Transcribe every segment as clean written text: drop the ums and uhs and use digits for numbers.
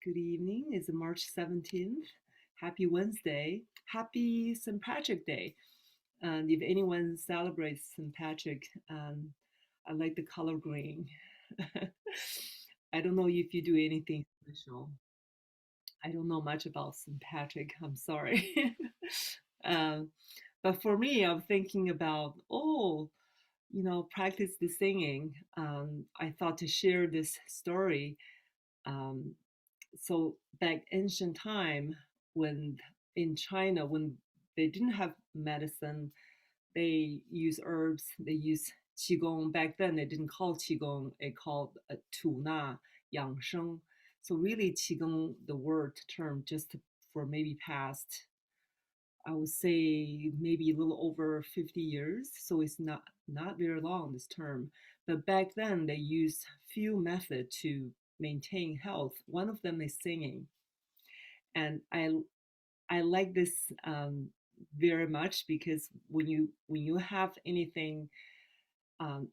Good evening. It's March 17th. Happy Wednesday. Happy St. Patrick Day. And if anyone celebrates St. Patrick, I like the color green. I don't know if you do anything special. I don't know much about St. Patrick. I'm sorry. um, but for me, I'm thinking about, practice the singing. I thought to share this story. Um, so back ancient time, when in China, when they didn't have medicine, they use herbs, they use qigong. Back then they didn't call qigong, it called 吐纳 养生. So really qigong, the word term, just for maybe past, I would say maybe a little over 50 years. So it's not very long, this term. But back then they used few methods to maintain health. One of them is singing. And I like this very much, because when you have anything um,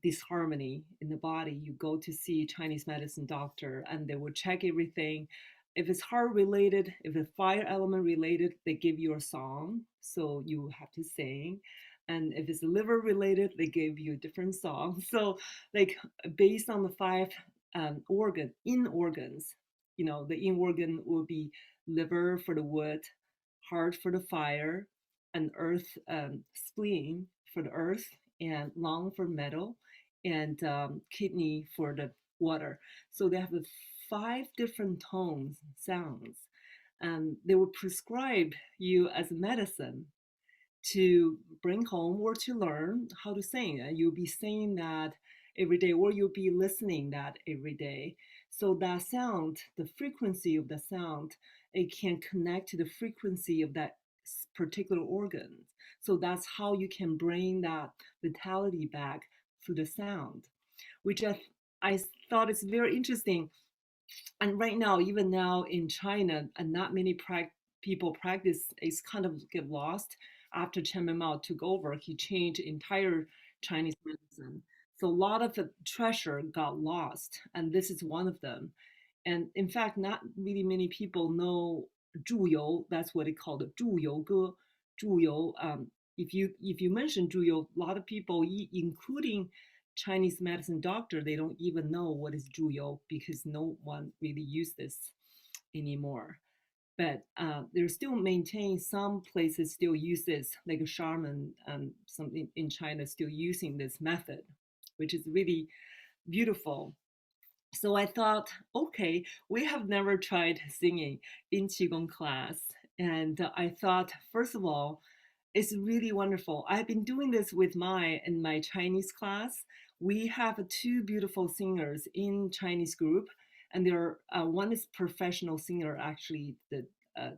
disharmony in the body, you go to see Chinese medicine doctor, and they will check everything. If it's heart related, if it's fire element related, they give you a song, so you have to sing. And if it's liver related, they give you a different song. So, like, based on the five in organs, the in organ will be liver for the wood, heart for the fire, and earth, spleen for the earth, and lung for metal, and kidney for the water. So they have five different tones, sounds, and they will prescribe you as medicine to bring home or to learn how to sing. And you'll be singing that every day, or you'll be listening that every day. So that sound, the frequency of the sound, it can connect to the frequency of that particular organ. So that's how you can bring that vitality back through the sound, which I thought is very interesting. And right now, even now in China, and not many people practice, it's kind of get lost. After Chen Mao took over, he changed entire Chinese medicine. So a lot of the treasure got lost, and this is one of them. And in fact, not really many people know 祝由. That's what it called, 祝由歌. 祝由. If you mention 祝由, a lot of people, including Chinese medicine doctor, they don't even know what is 祝由, because no one really uses this anymore. But they're still maintain, some places still use this, like a shaman, some in China still using this method, which is really beautiful. So I thought, okay, we have never tried singing in Qigong class. And I thought, first of all, it's really wonderful. I've been doing this with in my Chinese class. We have two beautiful singers in Chinese group, and they're one is professional singer, actually the uh,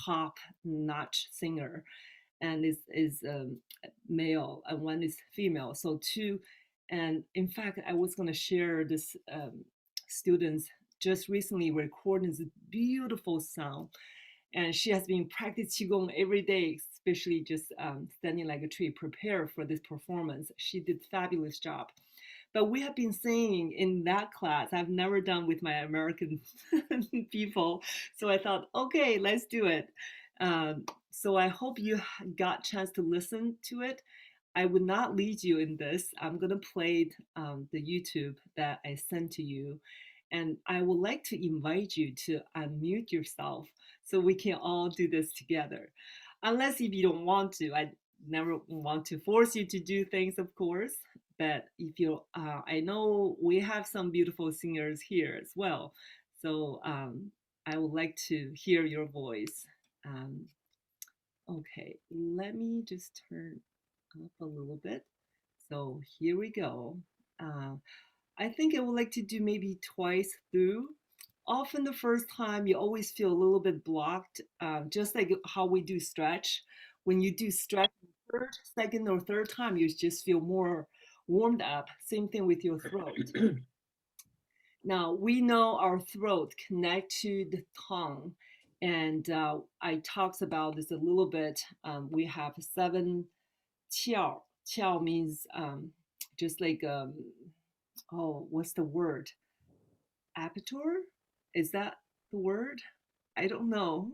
top notch singer, and is male, and one is female. So two, and in fact, I was going to share this students just recently recording this beautiful sound, and she has been practicing qigong every day, especially just standing like a tree, prepare for this performance. She did fabulous job. But we have been singing in that class. I've never done with my American people, so I thought, okay, let's do it. So I hope you got a chance to listen to it. I would not lead you in this. I'm gonna play the YouTube that I sent to you, and I would like to invite you to unmute yourself so we can all do this together. Unless if you don't want to, I never want to force you to do things, of course. But if you, I know we have some beautiful singers here as well. So I would like to hear your voice. Um, okay, let me just turn up a little bit. So here we go. Uh, I think I would like to do maybe twice through. Often the first time you always feel a little bit blocked, just like how we do stretch. When you do stretch the second or third time, you just feel more warmed up. Same thing with your throat. Now we know our throat connect to the tongue, and I talked about this a little bit. We have seven qiao. Qiao means just like oh, what's the word? Aperture? Is that? the word. I don't know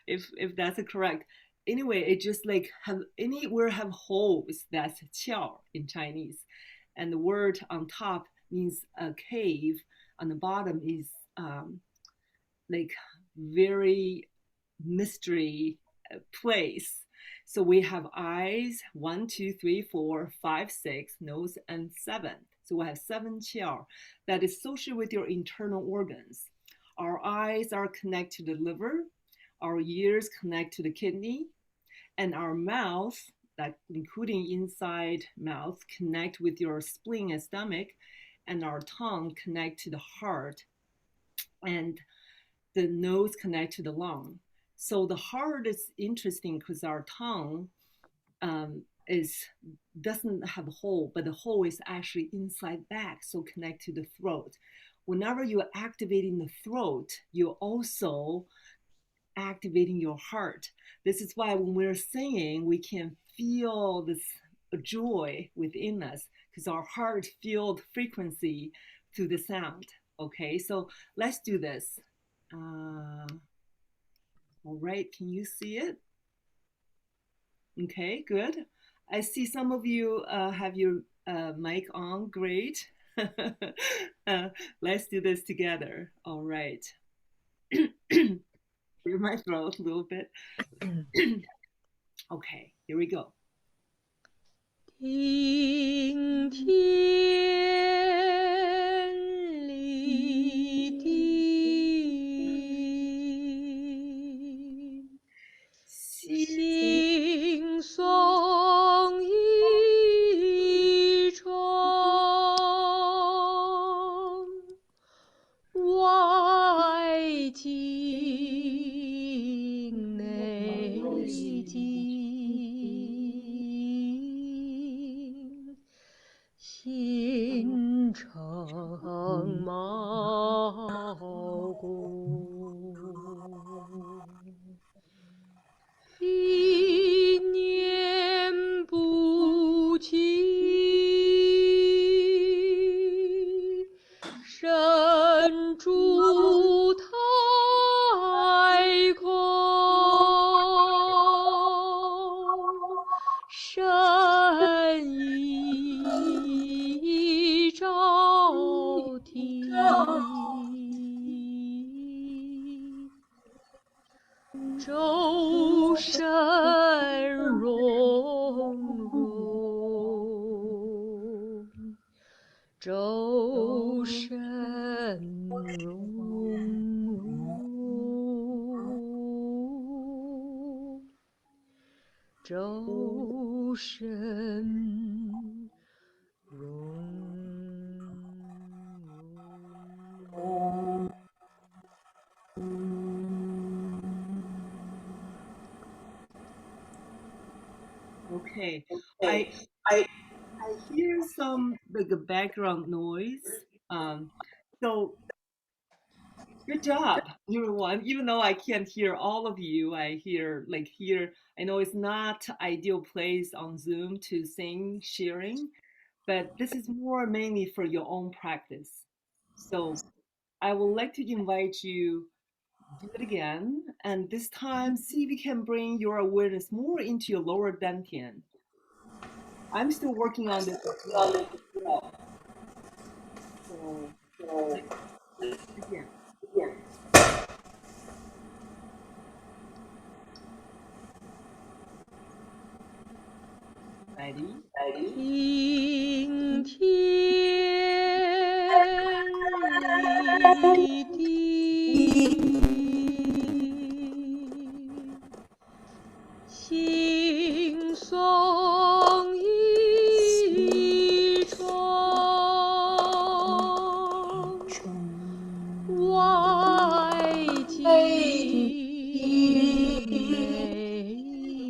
if that's correct. Anyway, it just like have anywhere have holes. That's 窍 in Chinese, and the word on top means a cave. On the bottom is like very mystery place. So we have eyes, one, two, three, four, five, six, nose, and seven. So we have seven qiao that is associated with your internal organs. Our eyes are connected to the liver, our ears connect to the kidney, and our mouth, that including inside mouth, connect with your spleen and stomach, and our tongue connect to the heart, and the nose connect to the lung. So the heart is interesting because our tongue is doesn't have a hole, but the hole is actually inside back, so connect to the throat. Whenever you're activating the throat, you're also activating your heart. This is why when we're singing, we can feel this joy within us because our heart feels frequency through the sound. Okay, so let's do this. All right, can you see it? Okay, good. I see some of you have your mic on. Great. Let's do this together. All right. Clear my throat a little bit. Okay, here we go. 听天立地，心松一窗，外静内静，心诚毛骨，一念不起，身处太空，身已照体，周身融融，周身融融，周身融融。Okay, I hear some like a background noise. So good job, everyone. Even though I can't hear all of you, I hear like here. I know it's not ideal place on Zoom to sing sharing, but this is more mainly for your own practice. So I would like to invite you do it again, and this time see if you can bring your awareness more into your lower dantian. I'm still working on this as well. So again, ready? 听天立地，心松一窗，外静内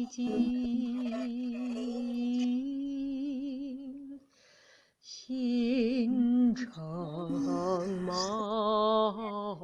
静，心诚毛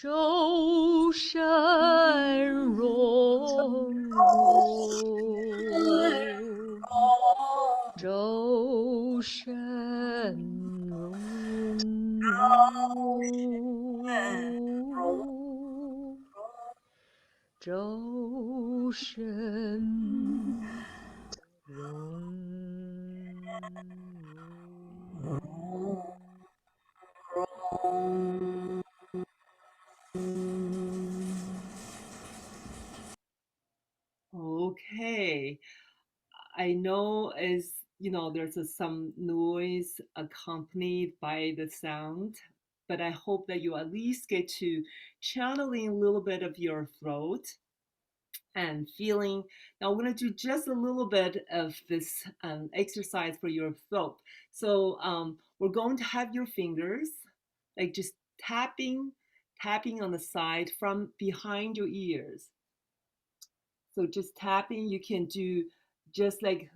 周身融融，周身融融，周身融融。Okay. I know is there's some noise accompanied by the sound, but I hope that you at least get to channeling a little bit of your throat and feeling. Now we're going to do just a little bit of this exercise for your throat. So we're going to have your fingers like just tapping on the side from behind your ears. So just tapping, you can do just like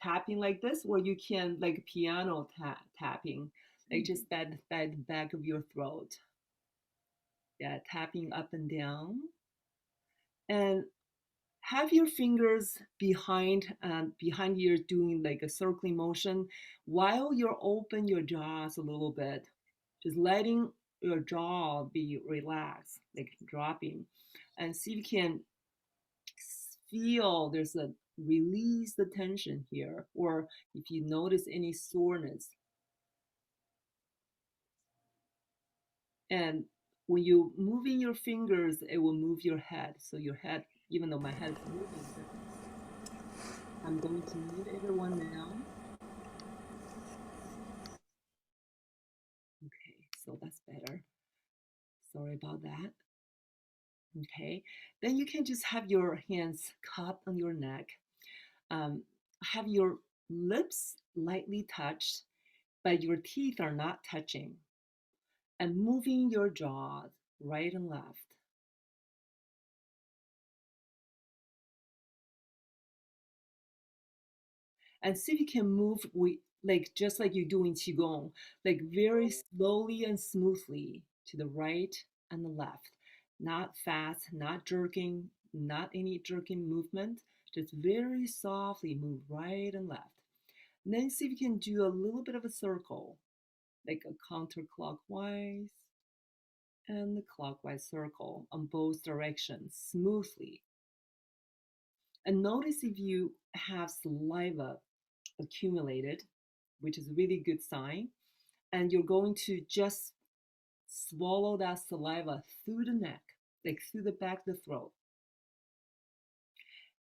tapping like this, or you can like piano tapping, like just that back of your throat. Yeah, tapping up and down. And have your fingers behind ears doing like a circling motion while you're open your jaws a little bit. Just letting your jaw be relaxed, like dropping. And see if you can feel there's a release the tension here, or if you notice any soreness. And when you moving your fingers, it will move your head. So your head, even though my head is moving, I'm going to mute everyone now. Okay, so that's better. Sorry about that. Okay, then you can just have your hands cupped on your neck. Have your lips lightly touched, but your teeth are not touching. And moving your jaws right and left. And see if you can move with like just like you do in qigong, like very slowly and smoothly to the right and the left, not fast, not jerking, not any jerking movement, just very softly move right and left. And then see if you can do a little bit of a circle, like a counterclockwise and the clockwise circle on both directions smoothly. And notice if you have saliva accumulated, which is a really good sign. And you're going to just swallow that saliva through the neck, like through the back of the throat.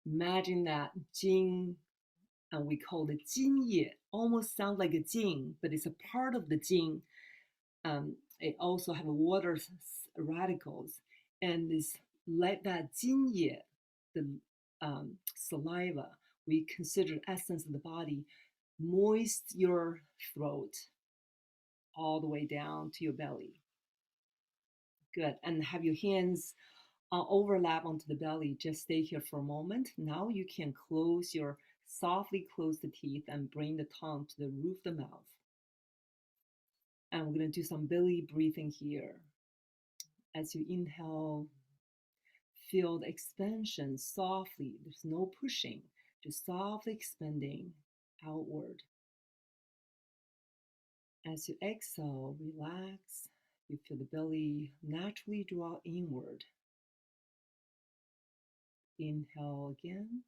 Imagine that jing, and we call it jing ye, almost sounds like a jing, but it's a part of the jing. It also have water radicals, and this let that jing ye, the saliva, we consider essence of the body, moist your throat all the way down to your belly. Good. And have your hands overlap onto the belly. Just stay here for a moment. Now you can softly close the teeth and bring the tongue to the roof of the mouth. And we're going to do some belly breathing here. As you inhale, feel the expansion softly. There's no pushing, just softly expanding outward. As you exhale, relax. You feel the belly naturally draw inward. Inhale again.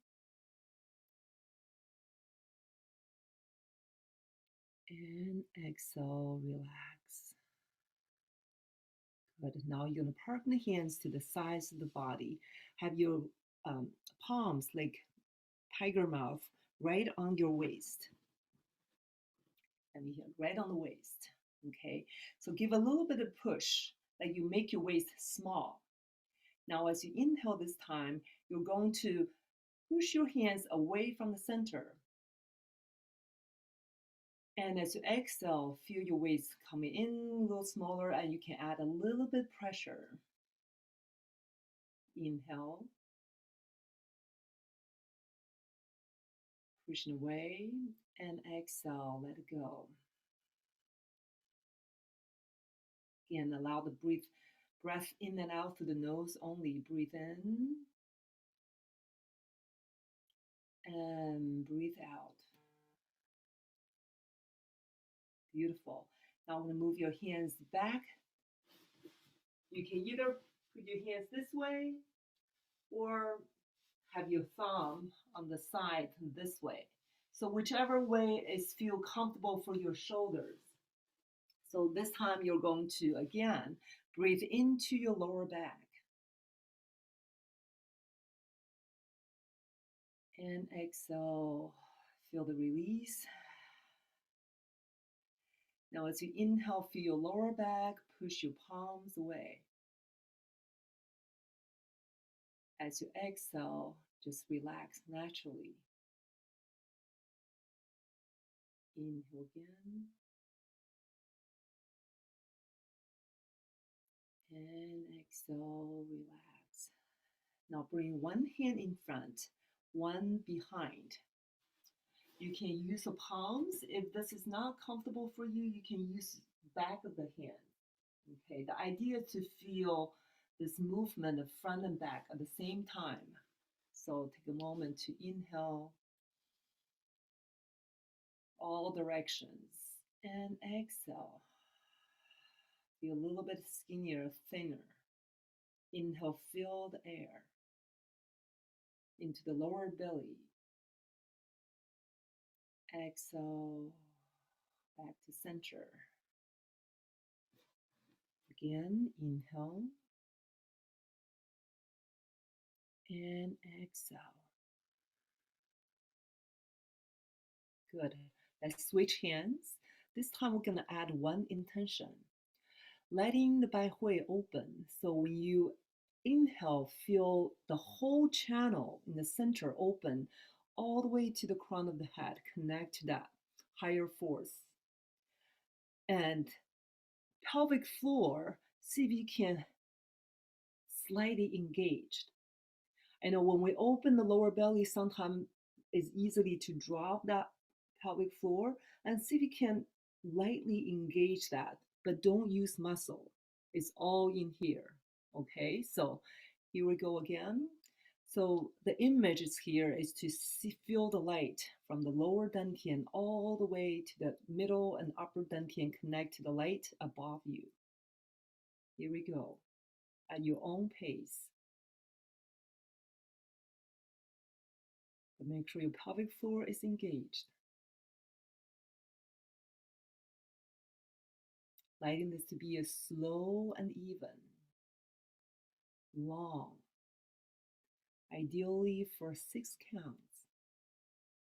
And exhale, relax. Good. Now you're going to park the hands to the sides of the body. Have your palms like tiger mouth right on your waist. And here, right on the waist. Okay. So give a little bit of push, like you make your waist small. Now, as you inhale this time, you're going to push your hands away from the center. And as you exhale, feel your waist coming in a little smaller, and you can add a little bit pressure. Inhale, pushing away, and exhale, let it go. Again, allow the Breath in and out through the nose only. Breathe in and breathe out. Beautiful. Now I'm going to move your hands back. You can either put your hands this way or have your thumb on the side this way. So whichever way is feel comfortable for your shoulders. So this time you're going to, again, breathe into your lower back. And exhale, feel the release. Now as you inhale, feel your lower back, push your palms away. As you exhale, just relax naturally. Inhale again. And exhale, relax. Now bring one hand in front, one behind. You can use the palms. If this is not comfortable for you, you can use back of the hand. Okay, the idea is to feel this movement of front and back at the same time. So take a moment to inhale all directions and exhale. Feel a little bit skinnier, thinner. Inhale, fill the air into the lower belly. Exhale, back to center. Again, inhale and exhale. Good. Let's switch hands. This time we're going to add one intention. Letting the Bai Hui open. So when you inhale, feel the whole channel in the center open all the way to the crown of the head. Connect to that higher force. And pelvic floor, see if you can slightly engage. I know when we open the lower belly, sometimes it's easily to drop that pelvic floor, and see if you can lightly engage that, but don't use muscle. It's all in here. Okay, so here we go again. So the image is here is to feel the light from the lower dantian all the way to the middle and upper dantian, connect to the light above you. Here we go, at your own pace. But make sure your pelvic floor is engaged. Lighting this to be a slow and even, long, ideally for 6 counts.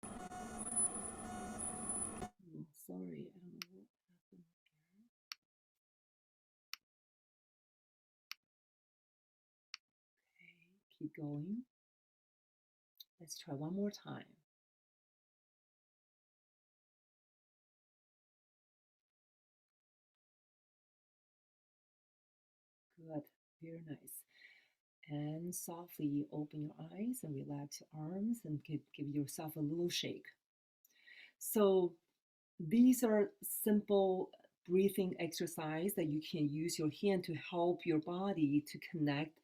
Oh, sorry, I don't know what happened here. Okay, keep going. Let's try one more time. Good, very nice. And softly open your eyes and relax your arms and give yourself a little shake. So these are simple breathing exercise that you can use your hand to help your body to connect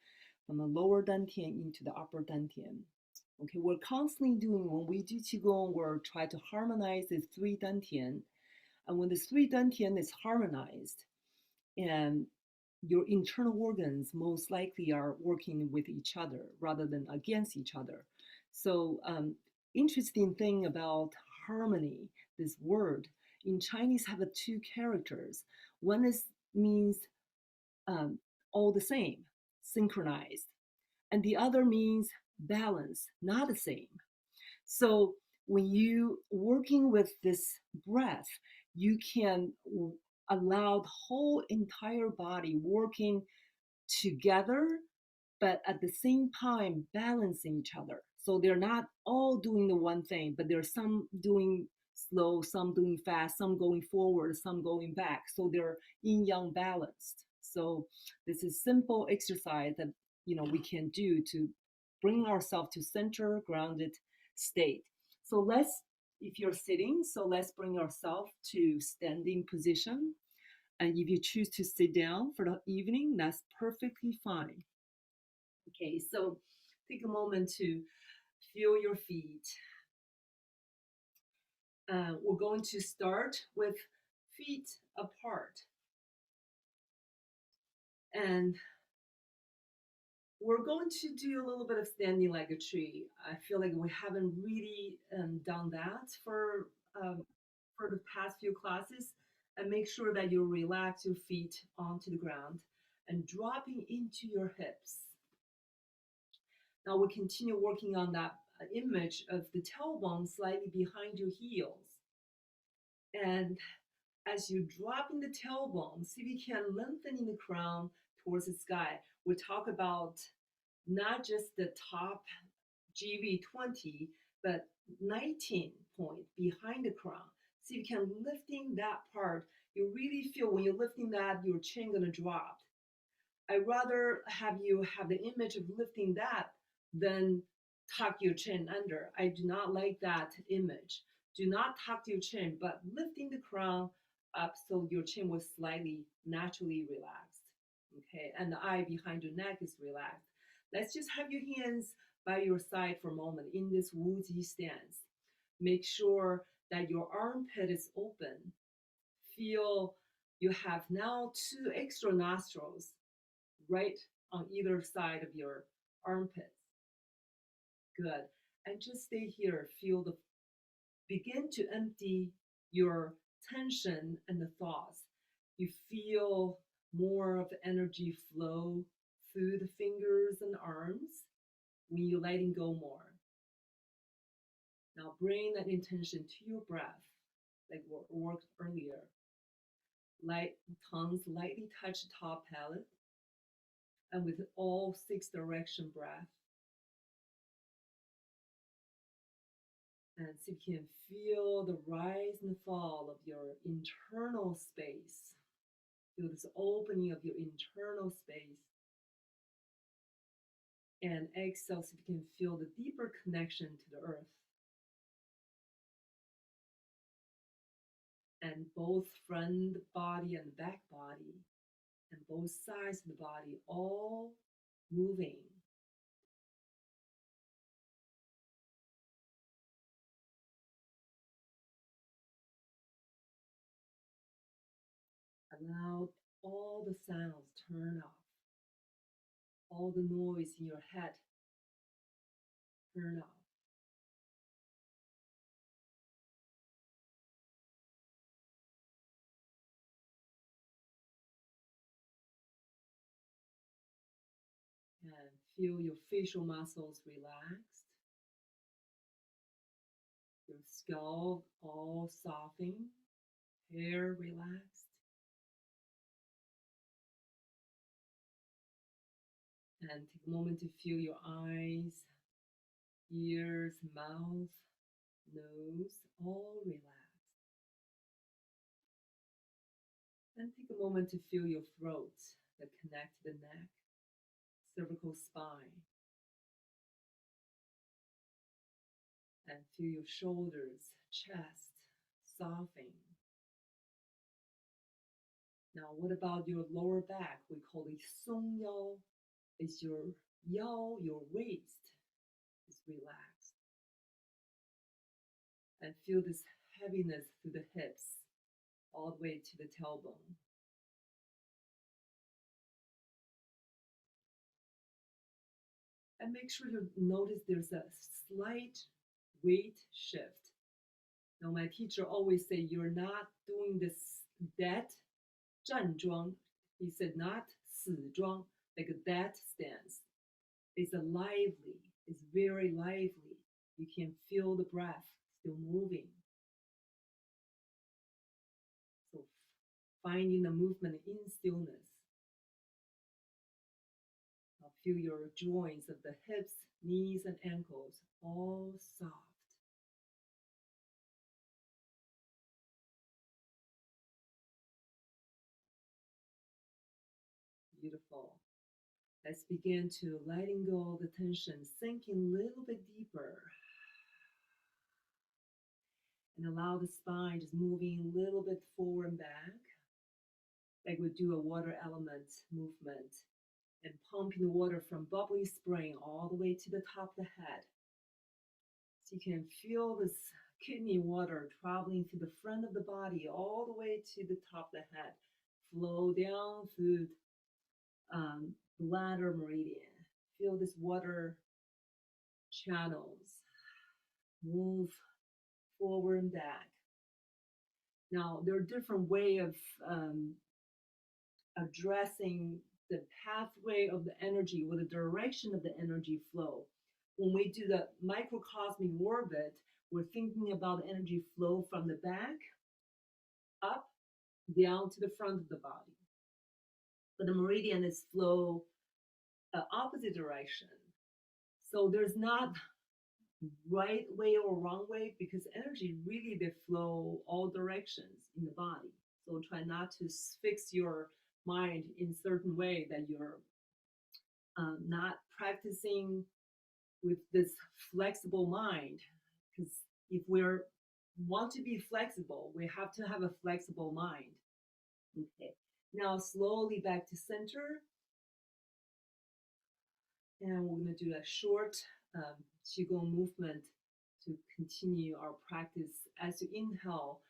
from the lower dantian into the upper dantian. Okay, we're constantly doing, when we do Qigong, we're trying to harmonize the 3 dantian. And when the 3 dantian is harmonized, and your internal organs most likely are working with each other rather than against each other. So interesting thing about harmony, this word, in Chinese have 2 characters. One is means all the same, synchronized, and the other means balance, not the same. So when you working with this breath, you can allow the whole entire body working together, but at the same time balancing each other. So they're not all doing the one thing, but there's some doing slow, some doing fast, some going forward, some going back. So they're yin-yang balanced. So this is simple exercise that we can do to bring ourselves to center, grounded state. So let's, if you're sitting, so let's bring ourselves to standing position. And if you choose to sit down for the evening, that's perfectly fine. Okay, so take a moment to feel your feet. We're going to start with feet apart. And we're going to do a little bit of standing like a tree. I feel like we haven't really done that um, for the past few classes. And make sure that you relax your feet onto the ground and dropping into your hips. Now we continue working on that image of the tailbone slightly behind your heels. And as you drop in the tailbone, see if you can lengthen in the crown towards the sky. We talk about not just the top GV20, but 19 point behind the crown. See if you can lifting that part. You really feel when you're lifting that, your chin gonna drop. I'd rather have you have the image of lifting that than tuck your chin under. I do not like that image. Do not tuck your chin, but lifting the crown up so your chin was slightly naturally relaxed. Okay, and the eye behind your neck is relaxed. Let's just have your hands by your side for a moment in this Wuji stance. Make sure that your armpit is open. Feel you have now two extra nostrils right on either side of your armpits. Good. And just stay here. Feel the begin to empty your tension and the thoughts. You feel more of the energy flow through the fingers and arms when you're letting go more. Now bring that intention to your breath, like we worked earlier. Light tongues lightly touch the top palate, and with all six direction breath, and so you can feel the rise and fall of your internal space. Feel this opening of your internal space. And exhale so you can feel the deeper connection to the earth. And both front body and back body, and both sides of the body, all moving. Allow all the sounds turn off. All the noise in your head turn off. And feel your facial muscles relaxed. Your skull all softening, hair relaxed. And take a moment to feel your eyes, ears, mouth, nose, all relaxed. And take a moment to feel your throat that connect to the neck, cervical spine. And feel your shoulders, chest, softening. Now, what about your lower back? We call it song yao. Is your yao, your waist, is relaxed. And feel this heaviness through the hips, all the way to the tailbone. And make sure you notice there's a slight weight shift. Now, my teacher always say you're not doing this that 站桩. He said not 死桩, like that stance. It's a lively, it's very lively. You can feel the breath still moving. So finding the movement in stillness. Now feel your joints of the hips, knees, and ankles all soft. Beautiful. Let's begin to letting go of the tension, sinking a little bit deeper. And allow the spine just moving a little bit forward and back. like we do a water element movement and pumping water from bubbly spring all the way to the top of the head. So you can feel this kidney water traveling through the front of the body all the way to the top of the head, flow down through bladder meridian. Feel this water channels move forward and back. Now, there are different ways of addressing the pathway of the energy or the direction of the energy flow. When we do the microcosmic orbit, we're thinking about energy flow from the back up down to the front of the body. But the meridian is flow opposite direction. So there's not right way or wrong way because energy really they flow all directions in the body. So try not to fix your mind in certain way that you're not practicing with this flexible mind. Because if we're want to be flexible, we have to have a flexible mind. Okay. Now slowly back to center, and we're going to do a short qigong movement to continue our practice. As you inhale,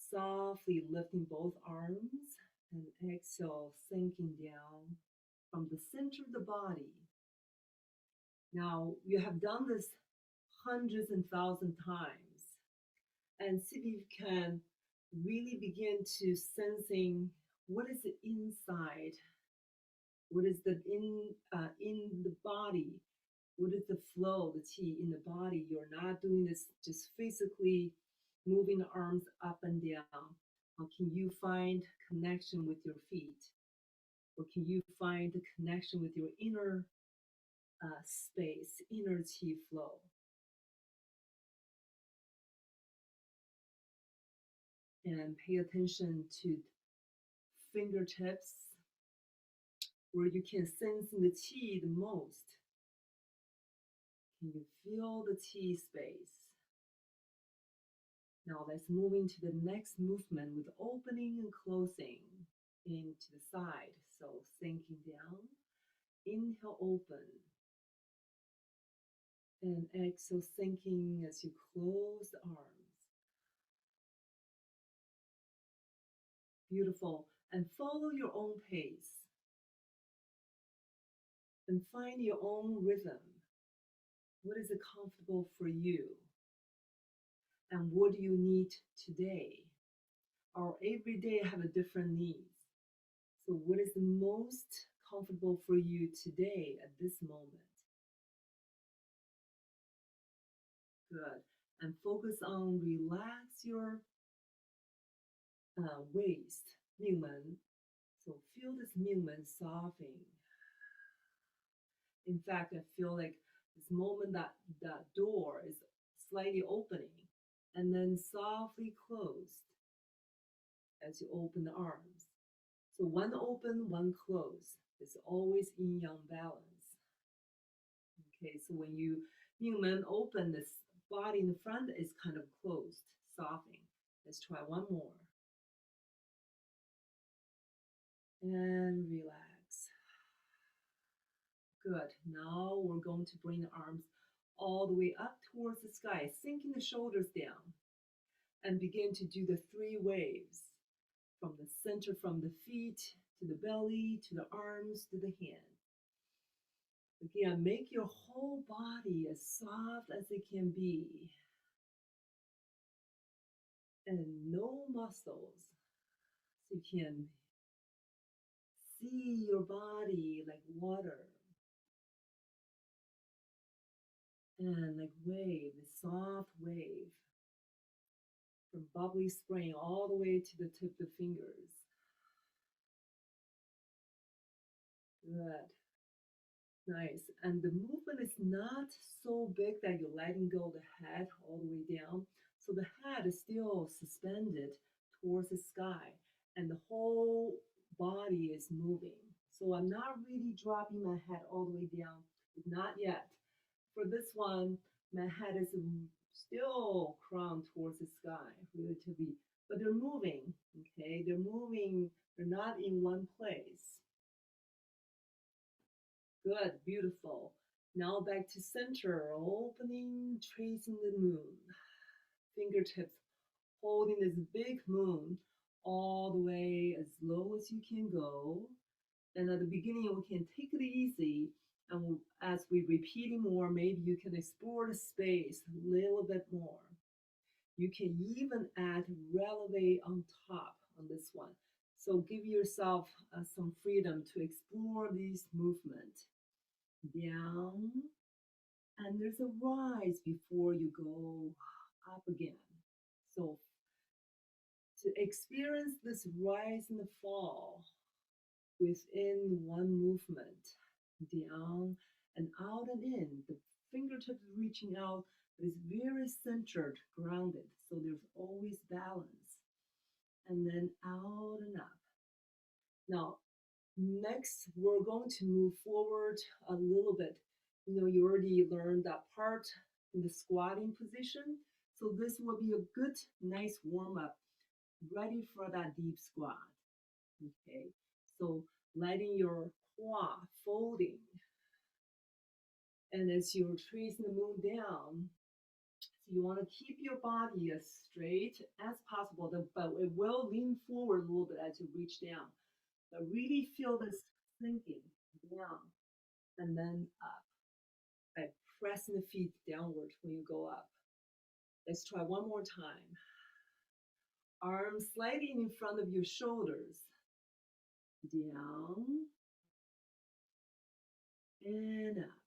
softly lifting both arms, and exhale, sinking down from the center of the body. Now you have done this hundreds and thousands times, and see if you can really begin to sensing what is the inside, what is the in the body, what is the flow, the qi in the body. You're not doing this just physically moving the arms up and down. Or can you find connection with your feet? Or can you find the connection with your inner space, inner qi flow? And pay attention to fingertips where you can sense the qi the most. Can you feel the qi space? Now let's move into the next movement with opening and closing into the side. So sinking down, inhale, open, and exhale, sinking as you close the arms. Beautiful. And follow your own pace and find your own rhythm. What is comfortable for you? And what do you need today? Our every day have a different needs. So what is the most comfortable for you today at this moment? Good. And focus on relax your waist, 命门. So feel this 命门 softening. In fact, I feel like this moment that that door is slightly opening and then softly closed as you open the arms. So one open, one close. It's always yin yang balance. Okay, so when you 命门 open, this body in the front is kind of closed, softening. Let's try one more. And relax. Good. Now we're going to bring the arms all the way up towards the sky, sinking the shoulders down, and begin to do the 3 waves from the center, from the feet to the belly, to the arms, to the hand. Again, make your whole body as soft as it can be. And no muscles. So you can see your body like water. And like wave, a soft wave. From bubbly spring all the way to the tip of the fingers. Good. Nice. And the movement is not so big that you're letting go the head all the way down. So the head is still suspended towards the sky and the whole body is moving. So I'm not really dropping my head all the way down. Not yet. For this one, my head is still crowned towards the sky, relatively but they're moving, okay? They're moving, they're not in one place. Good, beautiful. Now back to center, opening, tracing the moon. Fingertips holding this big moon all the way as low as you can go. And at the beginning, we can take it easy. And as we repeating more, maybe you can explore the space a little bit more. You can even add releve on top on this one. So give yourself some freedom to explore this movement. Down, and there's a rise before you go up again. So to experience this rise and fall within one movement, down and out and in, the fingertips reaching out, but it's very centered, grounded. So there's always balance. And then out and up. Now, next, we're going to move forward a little bit. You know, you already learned that part in the squatting position. So this will be a good, nice warm up, ready for that deep squat. Okay, so letting your quad folding. And as you're tracing the moon down, so you want to keep your body as straight as possible, but it will lean forward a little bit as you reach down. But really feel this sinking down and then up by pressing the feet downward when you go up. Let's try one more time. Arms slightly in front of your shoulders. Down and up.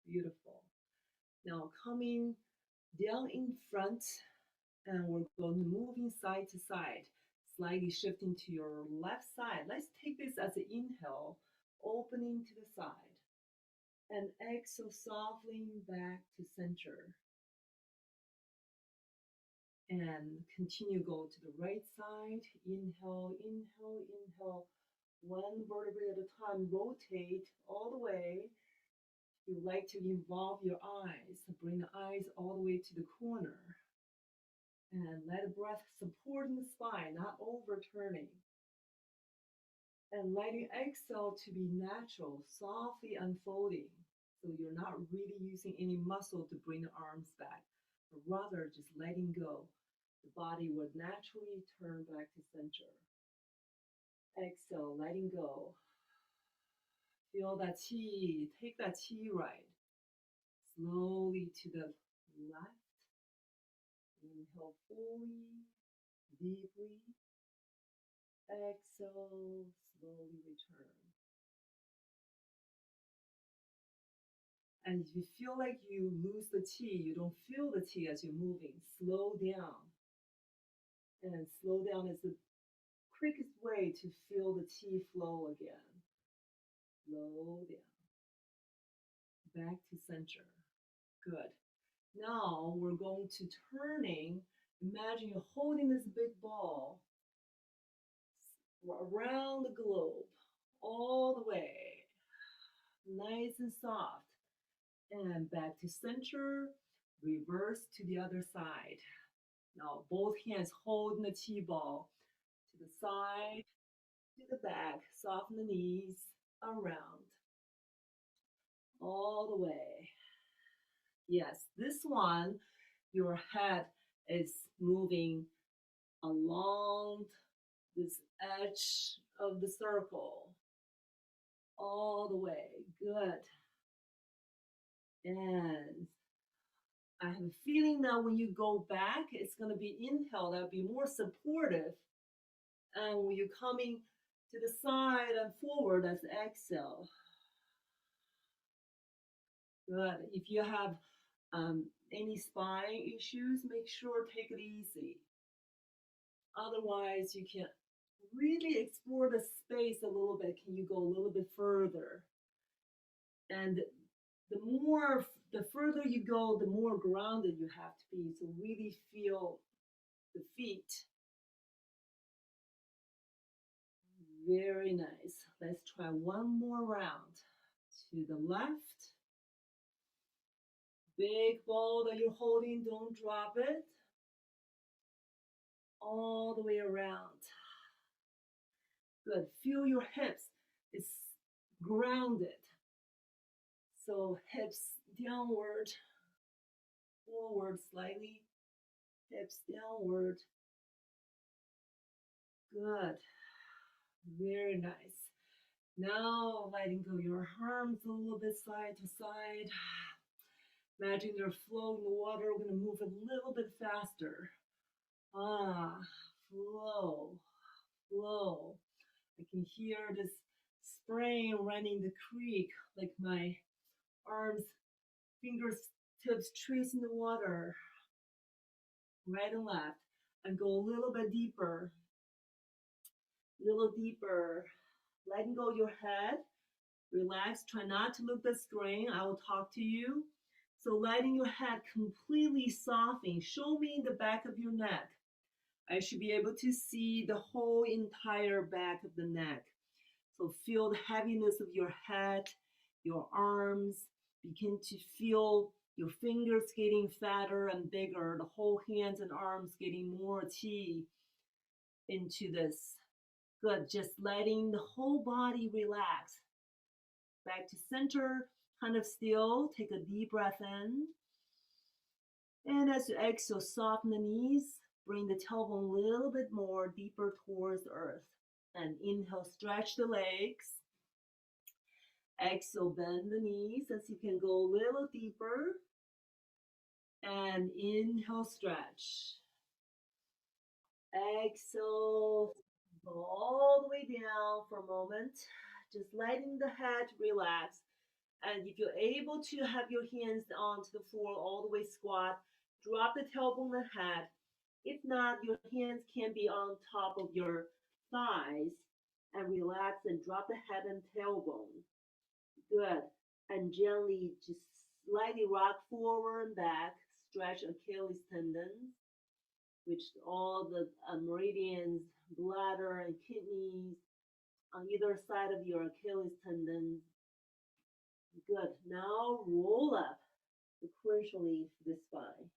Beautiful. Now coming down in front, and we're going to moving side to side, slightly shifting to your left side. Let's take this as an inhale, opening to the side, and exhale, softly back to center. And continue go to the right side. Inhale, inhale, inhale. One vertebrae at a time. Rotate all the way. You like to involve your eyes. Bring the eyes all the way to the corner. And let the breath support in the spine, not overturning. And letting exhale to be natural, softly unfolding. So you're not really using any muscle to bring the arms back, but rather just letting go. The body would naturally turn back to center. Exhale, letting go. Feel that chi, take that chi ride. Slowly to the left. Inhale fully, deeply. Exhale, slowly return. And if you feel like you lose the chi, you don't feel the chi as you're moving, slow down. And slow down is the quickest way to feel the chi flow again. Slow down. Back to center. Good. Now we're going to turning. Imagine you're holding this big ball around the globe, all the way, nice and soft. And back to center, reverse to the other side. Now both hands holding the chi ball to the side, to the back, soften the knees, around, all the way. Yes, this one, your head is moving along this edge of the circle, all the way. Good. And I have a feeling that when you go back, it's going to be inhale, that'll be more supportive. And when you're coming to the side and forward, that's exhale. Good. If you have any spine issues, make sure take it easy. Otherwise, you can really explore the space a little bit. Can you go a little bit further? And the further you go, the more grounded you have to be. So really feel the feet. Very nice. Let's try one more round. To the left. Big ball that you're holding, don't drop it. all the way around. Good. Feel your hips is grounded. So hips downward, forward slightly, hips downward. Good. Very nice. Now letting go your arms a little bit side to side. Imagine they're flowing in the water. We're going to move a little bit faster. Ah, flow, flow. I can hear this spring running the creek, like my arms, fingertips tracing the water, right and left, and go a little deeper, letting go your head. Relax, try not to look at the screen. I will talk to you. So letting your head completely soften. Show me the back of your neck. I should be able to see the whole entire back of the neck. So feel the heaviness of your head, your arms. Begin to feel your fingers getting fatter and bigger, the whole hands and arms getting more chi into this. Good, just letting the whole body relax. Back to center, kind of still. Take a deep breath in. And as you exhale, soften the knees. Bring the tailbone a little bit more deeper towards the earth. And inhale, stretch the legs. Exhale, bend the knees as you can go a little deeper. And inhale, stretch. Exhale, go all the way down for a moment. Just letting the head relax. And if you're able to have your hands onto the floor, all the way squat, drop the tailbone and head. If not, your hands can be on top of your thighs and relax and drop the head and tailbone. Good. And gently just slightly rock forward and back, stretch Achilles tendons, which all the meridians, bladder and kidneys on either side of your Achilles tendons. Good. Now roll up sequentially the spine.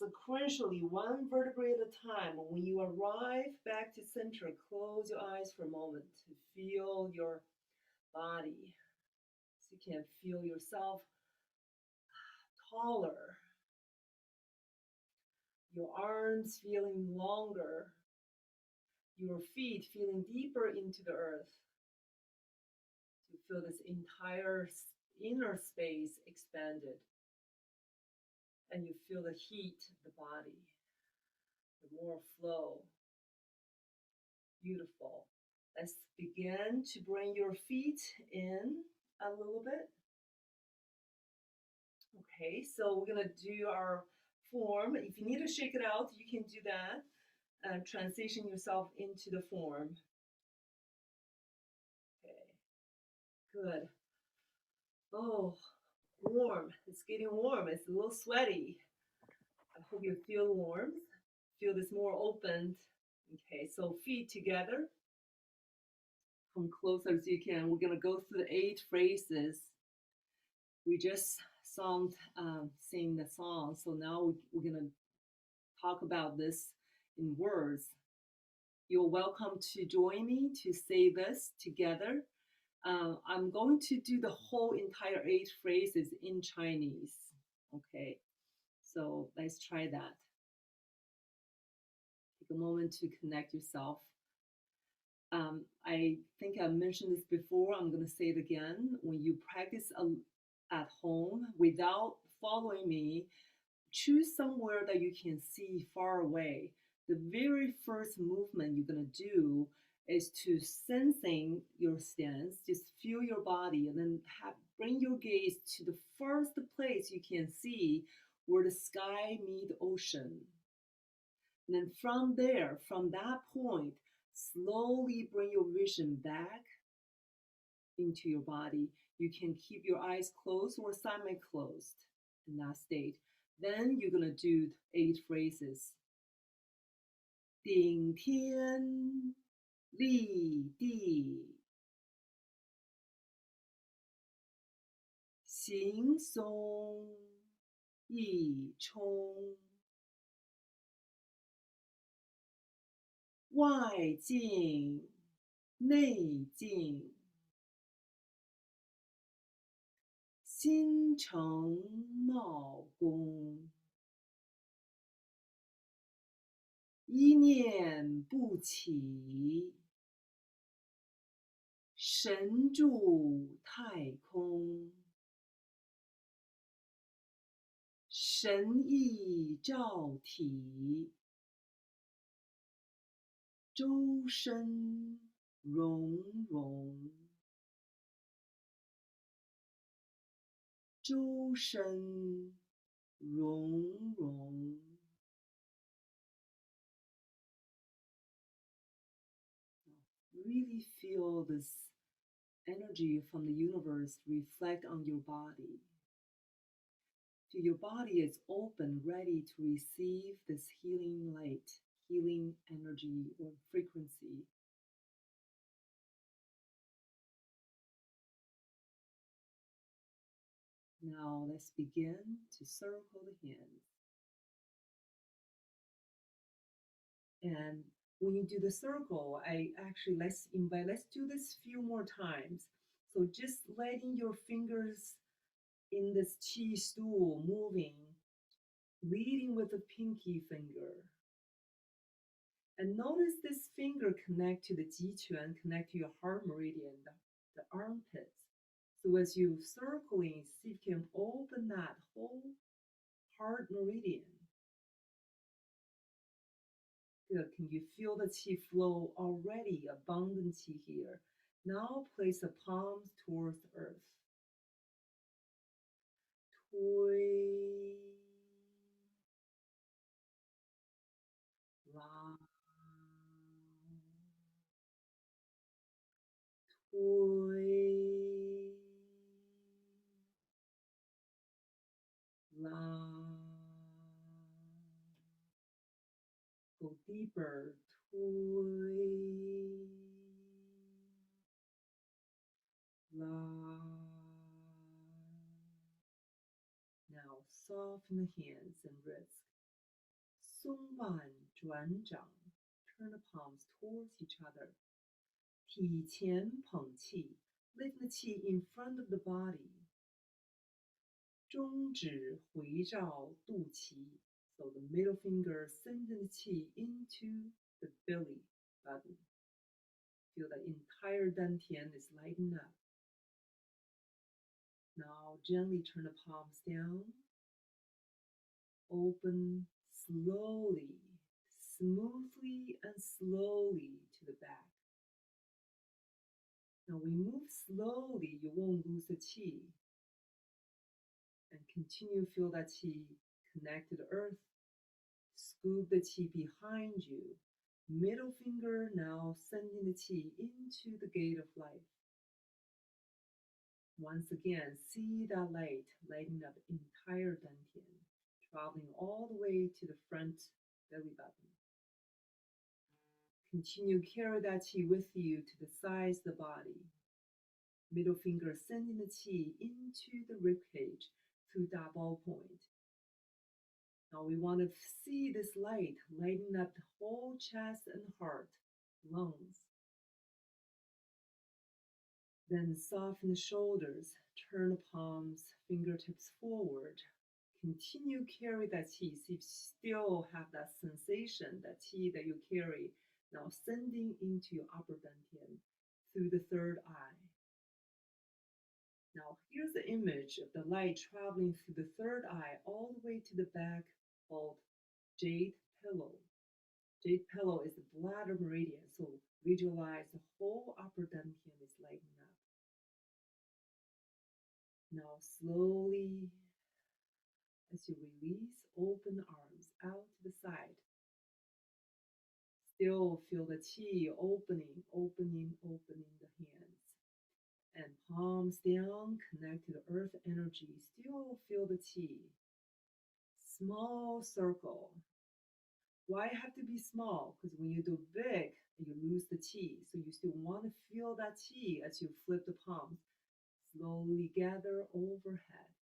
Sequentially, one vertebrae at a time. When you arrive back to center, close your eyes for a moment to feel your body. So you can feel yourself taller, your arms feeling longer, your feet feeling deeper into the earth. To feel this entire inner space expanded. And you feel the heat of the body, the more flow. Beautiful. Let's begin to bring your feet in a little bit. Okay, so we're gonna do our form. If you need to shake it out, you can do that and transition yourself into the form. Okay, good. Oh, warm. It's getting warm. It's a little sweaty. I hope you feel warm. Feel this more open. Okay, so feet together. Come closer as you can. We're gonna go through the 8 phrases. We just sing the song, so now we're gonna talk about this in words. You're welcome to join me to say this together. I'm going to do the whole entire 8 phrases in Chinese. Okay, so let's try that. Take a moment to connect yourself. I think I mentioned this before. I'm going to say it again. When you practice at home without following me, choose somewhere that you can see far away. The very first movement you're going to do is to sensing your stance. Just feel your body and then bring your gaze to the first place you can see where the sky meet the ocean. And then from there, from that point, slowly bring your vision back into your body. You can keep your eyes closed or semi-closed in that state. Then you're going to do 8 phrases. 顶天立地行松易冲外静内静，心诚茂功，一念不起，神助太空，神意照体，周身融融，周身融融。Really feel this energy from the universe reflect on your body. Feel your body is open, ready to receive this healing light, healing energy or frequency. Now let's begin to circle the hands. And when you do the circle, let's do this few more times. So just letting your fingers in this chi stool moving, leading with the pinky finger. And notice this finger connect to the Jiquan, connect to your heart meridian, the armpits. So as you circling, see if you can open that whole heart meridian. Good. Can you feel the qi flow already? Abundant qi here. Now place the palms towards the earth. Tui, la, tui, la. Go deeper. Tui, la. Now soften the hands and wrists. 松腕转掌 turn the palms towards each other. 体前捧气 lift the qi in front of the body. 中指回照肚脐 so the middle finger sending the qi into the belly button. Feel the entire dantian is lighting up. Now gently turn the palms down. Open slowly, smoothly and slowly to the back. Now we move slowly, you won't lose the qi. And continue feel that qi connect to the earth. Scoop the qi behind you. Middle finger now sending the qi into the gate of life. Once again, see that light lighting up the entire dantian, traveling all the way to the front belly button. Continue carry that qi with you to the sides of the body. Middle finger sending the qi into the rib cage through Da Bao point. Now we want to see this light lighting up the whole chest and heart, lungs. Then soften the shoulders, turn the palms, fingertips forward. Continue carry that qi. See if you still have that sensation, that qi that you carry, now sending into your upper dantian through the third eye. Now here's the image of the light traveling through the third eye all the way to the back called jade pillow. Jade pillow is the bladder meridian, so visualize the whole upper dantian is lighting up. Now slowly, as you release, open the arms out to the side. Still feel the qi opening the hands. And palms down, connect to the earth energy. Still feel the qi. Small circle. Why have to be small? Because when you do big, you lose the qi. So you still want to feel that qi as you flip the palms. Slowly gather overhead.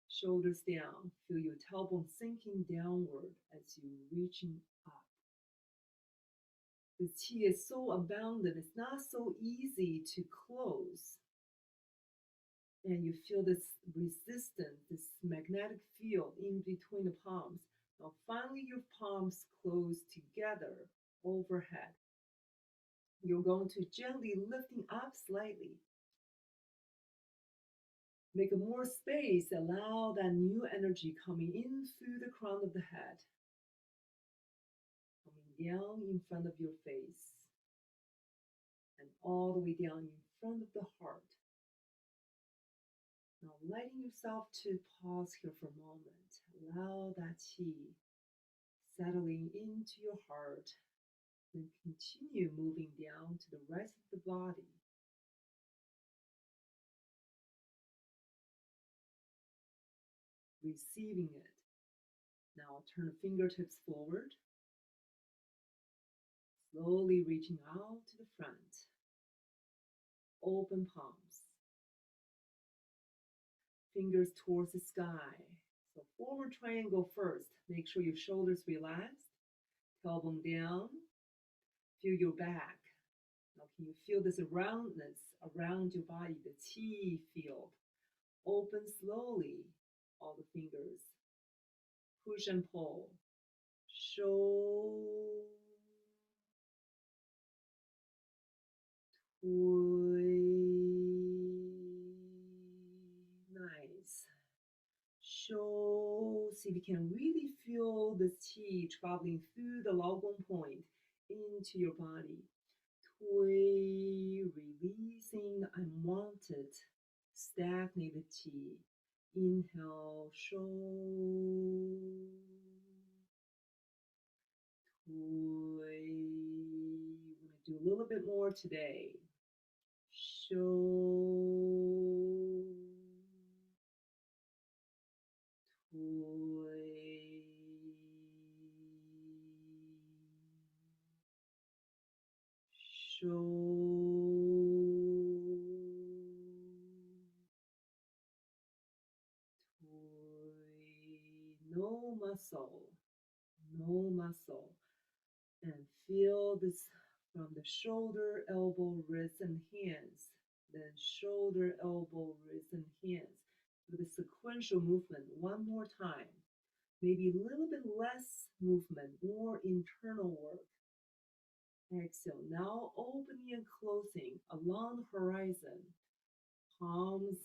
Shoulders down. Feel your tailbone sinking downward as you reaching up. The qi is so abundant, it's not so easy to close. And you feel this resistance, this magnetic field in between the palms. Now, finally, your palms close together overhead. You're going to gently lifting up slightly. Make more space, allow that new energy coming in through the crown of the head, coming down in front of your face, and all the way down in front of the heart. Now letting yourself to pause here for a moment. Allow that qi settling into your heart and continue moving down to the rest of the body. Receiving it. Now turn the fingertips forward. Slowly reaching out to the front. Open palms. Fingers towards the sky. So forward triangle first. Make sure your shoulders relaxed. Tailbone down. Feel your back. Now can you feel this roundness around your body, the qi field? Open slowly, all the fingers. Push and pull. Show. Nice. Show. See if you can really feel the qi traveling through the Laogong point into your body. Releasing unwanted, stagnated qi. Inhale, show. We're going to do a little bit more today. Show. No muscle, no muscle. And feel this from the shoulder, elbow, wrist, and hands. Then shoulder, elbow, wrist, and hands. With a sequential movement, one more time. Maybe a little bit less movement, more internal work. Exhale. Now opening and closing along the horizon. Palms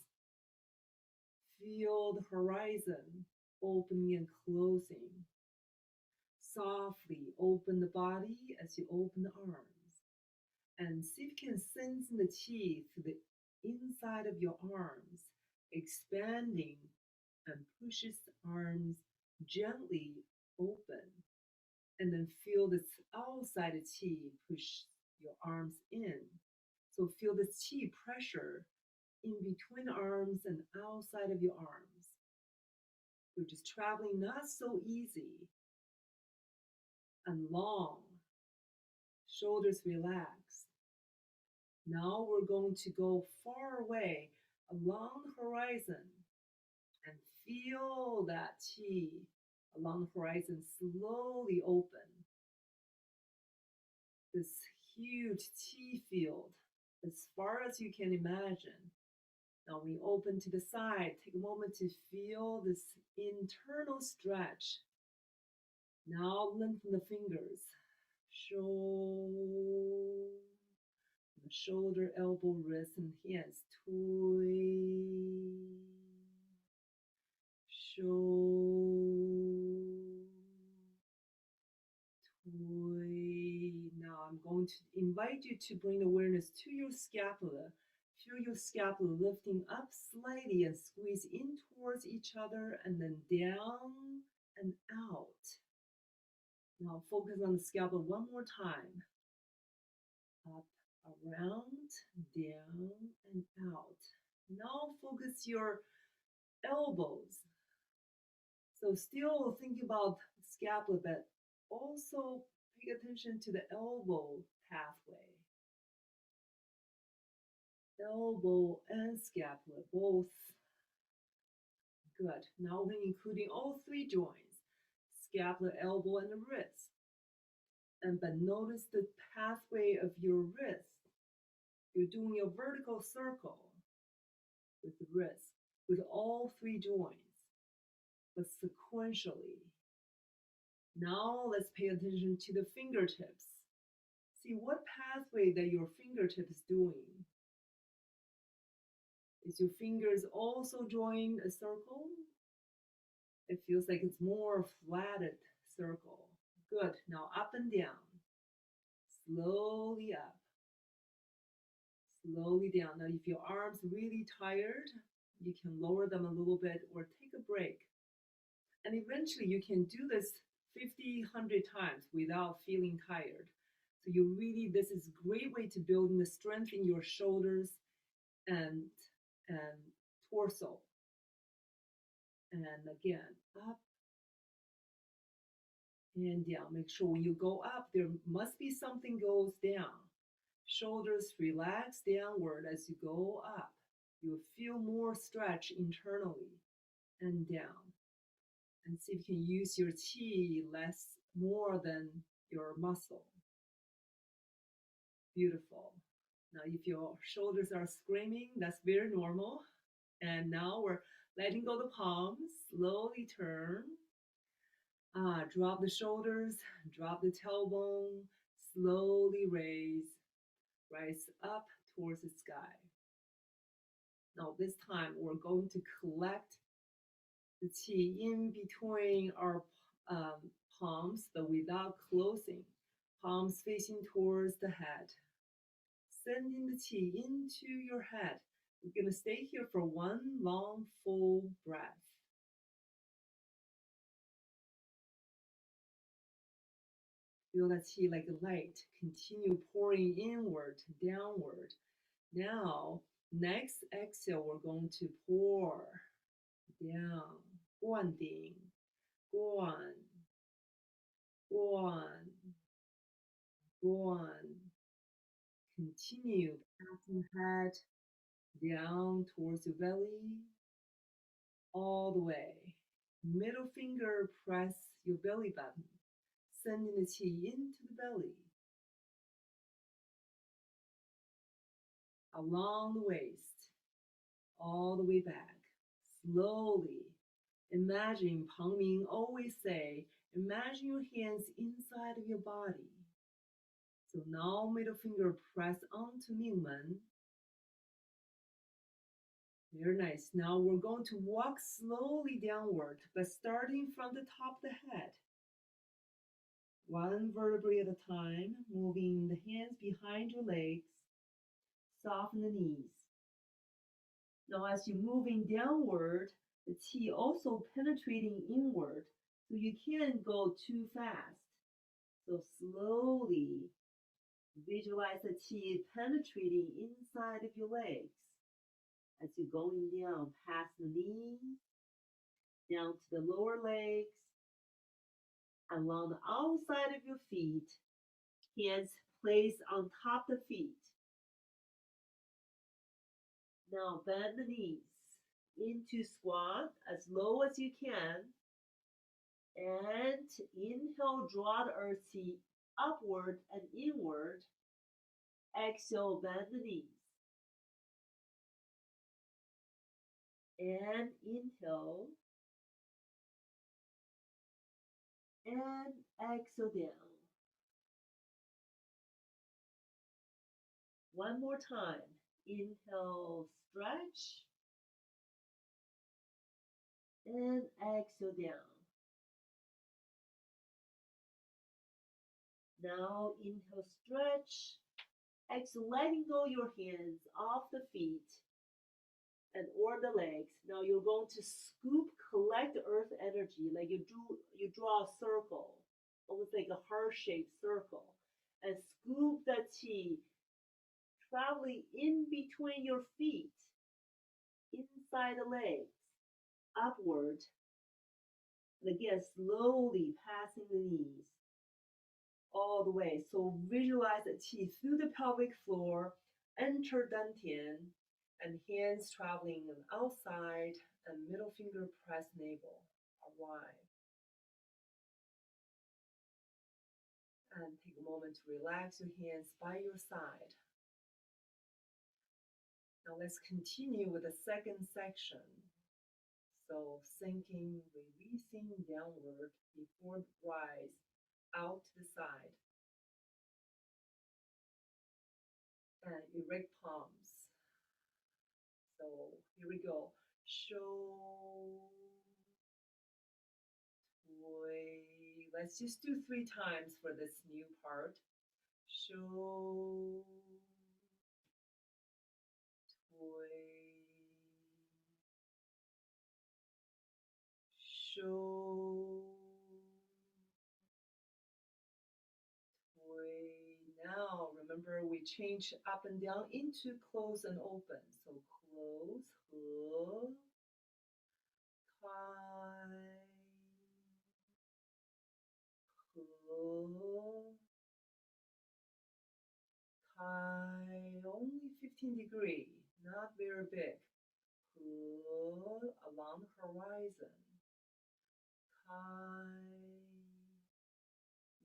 feel the horizon, opening and closing. Softly open the body as you open the arms. And see if you can sense the qi through the inside of your arms, expanding and pushes the arms gently open. And then feel this outside qi push your arms in. So feel this qi pressure in between arms and outside of your arms. You're just traveling not so easy and long. Shoulders relaxed. Now we're going to go far away along the horizon and feel that qi along the horizon slowly open. This huge qi field as far as you can imagine. Now we open to the side. Take a moment to feel this internal stretch. Now lengthen the fingers. Show. Shoulder, elbow, wrist, and hands. Show. Now I'm going to invite you to bring awareness to your scapula. Feel your scapula lifting up slightly and squeeze in towards each other and then down and out. Now focus on the scapula one more time. Up, around, down, and out. Now focus your elbows. So still thinking about scapula, but also pay attention to the elbow pathway. Elbow and scapula, both. Good. Now we're including all three joints, scapula, elbow, and the wrist. And but notice the pathway of your wrist. You're doing a vertical circle with the wrist, with all three joints, but sequentially. Now let's pay attention to the fingertips. See what pathway that your fingertip is doing. Is your fingers also drawing a circle? It feels like it's more flatted circle. Good. Now up and down. Slowly up. Slowly down. Now if your arms really tired, you can lower them a little bit or take a break. And eventually you can do this 50, 100 times without feeling tired. So you really, this is a great way to build the strength in your shoulders and and torso. And again, up and down. Make sure when you go up, there must be something goes down. Shoulders relax downward as you go up. You'll feel more stretch internally and down. And see if you can use your chi less, more than your muscle. Beautiful. Now, if your shoulders are screaming, that's very normal. And now we're letting go the palms, slowly turn. Drop the shoulders, drop the tailbone, slowly rise up towards the sky. Now, this time we're going to collect the qi in between our palms, but without closing. Palms facing towards the head. Sending the qi into your head. We're going to stay here for one long, full breath. Feel that qi like a light. Continue pouring inward, downward. Now, next exhale, we're going to pour down. 灌顶，灌，灌，灌. Continue passing head down towards your belly, all the way. Middle finger press your belly button, sending the qi into the belly, along the waist, all the way back. Slowly. Imagine, Peng Ming always say, imagine your hands inside of your body. So now middle finger press onto Mingmen. Very nice. Now we're going to walk slowly downward, but starting from the top of the head. One vertebrae at a time, moving the hands behind your legs. Soften the knees. Now as you're moving downward, the qi also penetrating inward, so you can't go too fast. So slowly visualize the qi penetrating inside of your legs as you're going down past the knees, down to the lower legs, along the outside of your feet, hands placed on top of the feet. Now bend the knees into squat as low as you can, and inhale, draw the earth qi upward and inward. Exhale, bend the knees. And inhale. And exhale down. One more time. Inhale, stretch. And exhale down. Now inhale, stretch. Exhale, letting go your hands off the feet and or the legs. Now you're going to scoop, collect earth energy, like you draw a circle, almost like a heart-shaped circle, and scoop that qi traveling in between your feet, inside the legs, upward, and again slowly passing the knees all the way. So visualize the qi through the pelvic floor, enter dantian, and hands traveling on the outside, and middle finger press navel, arrive. And take Take a moment to relax your hands by your side. Now let's continue with the second section. So sinking, releasing downward before rise out to the side. And erect palms. So here we go. Show, tway. Let's just do 3 times for this new part. Show, tway. Show, tway. Now remember we change up and down into close and open. So close, he, kai, he, kai. Only 15-degree, not very big. He, along the horizon. Kai.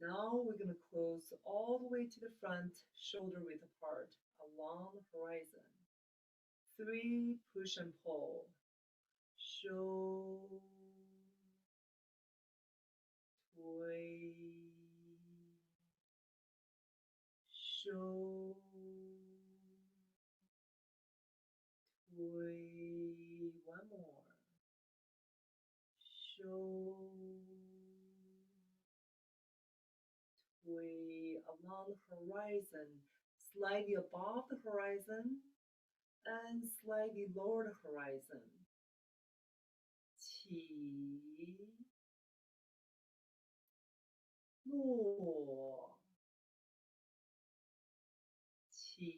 Now we're going to close all the way to the front, shoulder width apart, along the horizon. 3, push and pull. Show, tway, show, tway. One more. Show, tway, along the horizon, slightly above the horizon and slightly lower the horizon. Qi, luo, qi,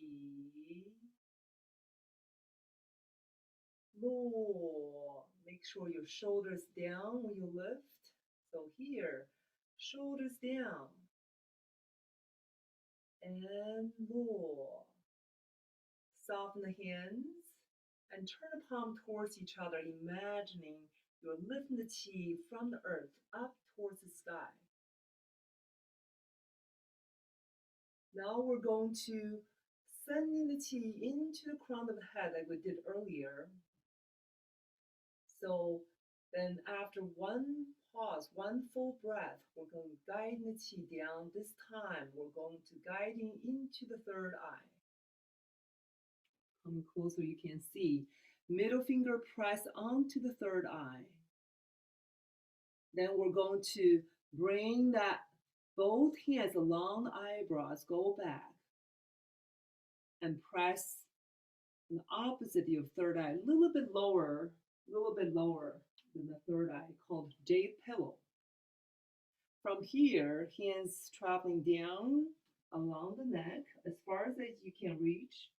luo. Make sure your shoulders down when you lift. So here, shoulders down. And luo. Soften the hands and turn the palm towards each other, imagining you're lifting the qi from the earth up towards the sky. Now we're going to sending the qi into the crown of the head like we did earlier. So then after one pause, one full breath, we're going to guide the qi down. This time we're going to guiding into the third eye. Coming closer, you can see. Middle finger press onto the third eye. Then we're going to bring that both hands along the eyebrows, go back, and press the opposite of your third eye, a little bit lower than the third eye, called jade pillow. From here, hands traveling down along the neck as far as you can reach,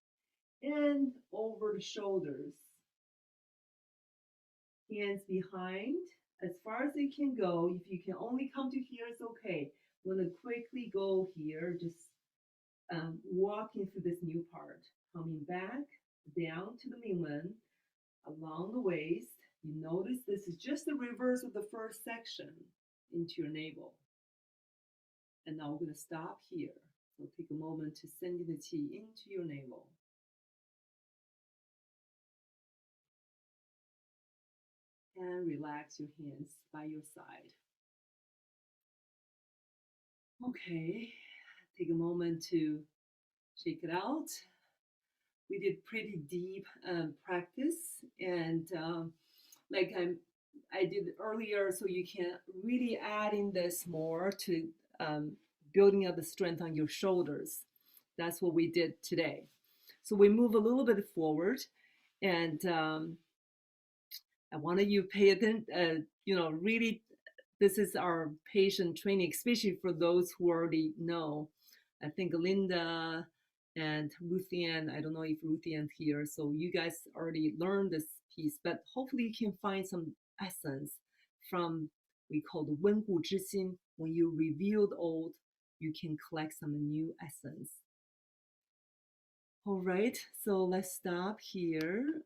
and over the shoulders. Hands behind as far as they can go. If you can only come to here, it's okay. I'm going to quickly go here, just walking through this new part. Coming back down to the Mingmen, along the waist. You notice this is just the reverse of the first section into your navel. And now we're going to stop here. So take a moment to send the qi into your navel. And relax your hands by your side. Okay, take a moment to shake it out. We did pretty deep practice, and like I did earlier, so you can really add in this more to building up the strength on your shoulders. That's what we did today. So we move a little bit forward, and I wanted you to pay attention, really, this is our patient training, especially for those who already know. I think Linda and Ruthian, I don't know if Ruthian's here, so you guys already learned this piece, but hopefully you can find some essence from, we call the Wenhu Zhixin. When you review the old, you can collect some new essence. All right, so let's stop here.